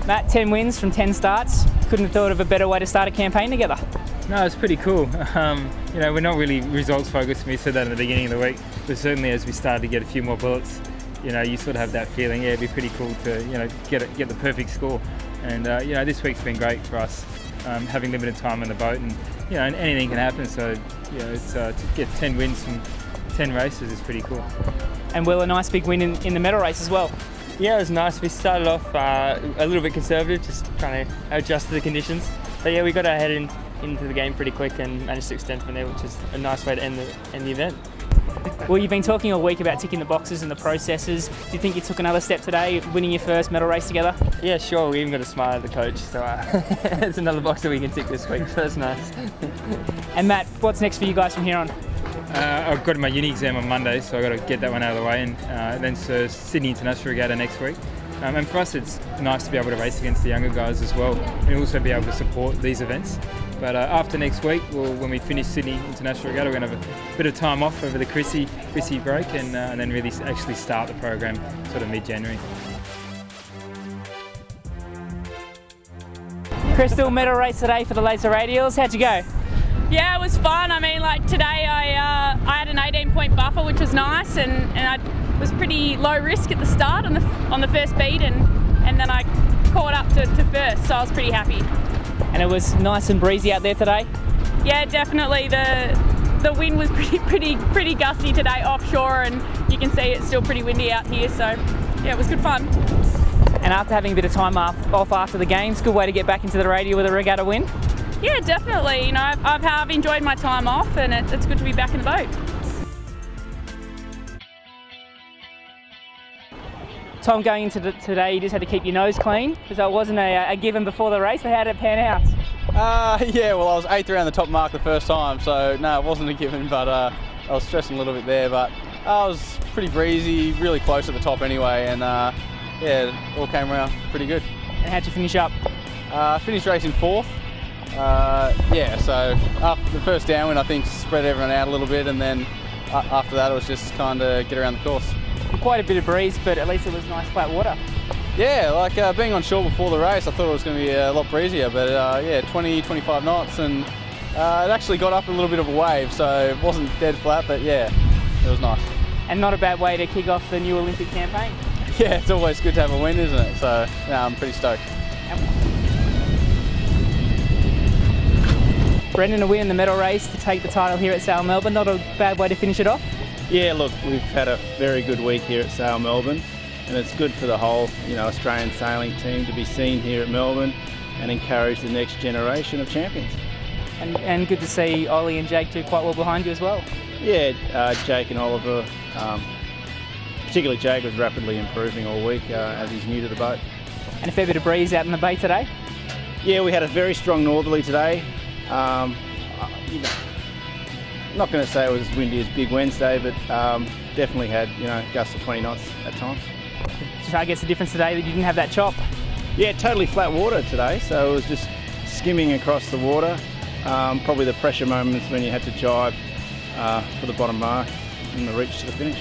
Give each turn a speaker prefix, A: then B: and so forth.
A: Matt, 10 wins from 10 starts. Couldn't have thought of a better way to start a campaign together.
B: No, it's pretty cool. You know, we're not really results focused. We said that in the beginning of the week, but certainly as we started to get a few more bullets, you know, you sort of have that feeling. Yeah, it'd be pretty cool to, you know, get the perfect score. And you know, this week's been great for us, having limited time on the boat, and you know, anything can happen. So you know, it's to get 10 wins from 10 races is pretty cool.
A: And Will, a nice big win in the medal race as well.
C: Yeah, it was nice. We started off a little bit conservative, just trying to adjust to the conditions. But yeah, we got our head into the game pretty quick and managed to extend from there, which is a nice way to end the event.
A: Well, you've been talking all week about ticking the boxes and the processes. Do you think you took another step today, winning your first medal race together?
C: Yeah, sure. We even got a smile at the coach, so it's another box that we can tick this week. So that's nice.
A: And Matt, what's next for you guys from here on?
B: I've got my uni exam on Monday, so I've got to get that one out of the way, and then Sydney International Regatta next week. And for us, it's nice to be able to race against the younger guys as well, and also be able to support these events. But after next week, when we finish Sydney International Regatta, we're going to have a bit of time off over the Chrissy break, and then really actually start the program sort of mid-January.
A: Crystal, medal race today for the Laser Radials. How'd you go?
D: Yeah, it was fun. I mean, like today I had an 18-point buffer, which was nice, and I was pretty low risk at the start on the first beat, and then I caught up to first, so I was pretty happy.
A: And it was nice and breezy out there today?
D: Yeah, definitely. The wind was pretty gusty today offshore, and you can see it's still pretty windy out here, so yeah, it was good fun.
A: And after having a bit of time off after the games, good way to get back into the radial with a regatta win?
D: Yeah, definitely. You know, I've enjoyed my time off, and it's good to be back in the boat.
A: Tom, going into today, you just had to keep your nose clean, because that wasn't a given before the race. So how did it pan out?
E: Yeah, well, I was 8th around the top mark the first time, so no, it wasn't a given, but I was stressing a little bit there, but I was pretty breezy, really close at the top anyway, and yeah, it all came around pretty good.
A: And how'd you finish up?
E: Finished racing 4th. Yeah, so after the first downwind, I think spread everyone out a little bit, and then after that, it was just kind of get around the course.
A: Quite a bit of breeze, but at least it was nice flat water.
E: Yeah, like being on shore before the race, I thought it was going to be a lot breezier, but yeah, 20-25 knots, and it actually got up a little bit of a wave, so it wasn't dead flat, but yeah, it was nice.
A: And not a bad way to kick off the new Olympic campaign.
E: Yeah, it's always good to have a win, isn't it? So yeah, I'm pretty stoked.
A: Brendan, a win in the medal race to take the title here at Sail Melbourne. Not a bad way to finish it off?
F: Yeah, look, we've had a very good week here at Sail Melbourne, and it's good for the whole, you know, Australian sailing team to be seen here at Melbourne and encourage the next generation of champions.
A: And good to see Ollie and Jake do quite well behind you as well.
F: Yeah, Jake and Oliver, particularly Jake, was rapidly improving all week as he's new to the boat.
A: And a fair bit of breeze out in the bay today?
F: Yeah, we had a very strong northerly today. You know, not going to say it was as windy as Big Wednesday, but definitely had, you know, gusts of 20 knots at times.
A: So I guess the difference today that you didn't have that chop?
F: Yeah, totally flat water today, so it was just skimming across the water. Probably the pressure moments when you had to jibe for the bottom mark and the reach to the finish.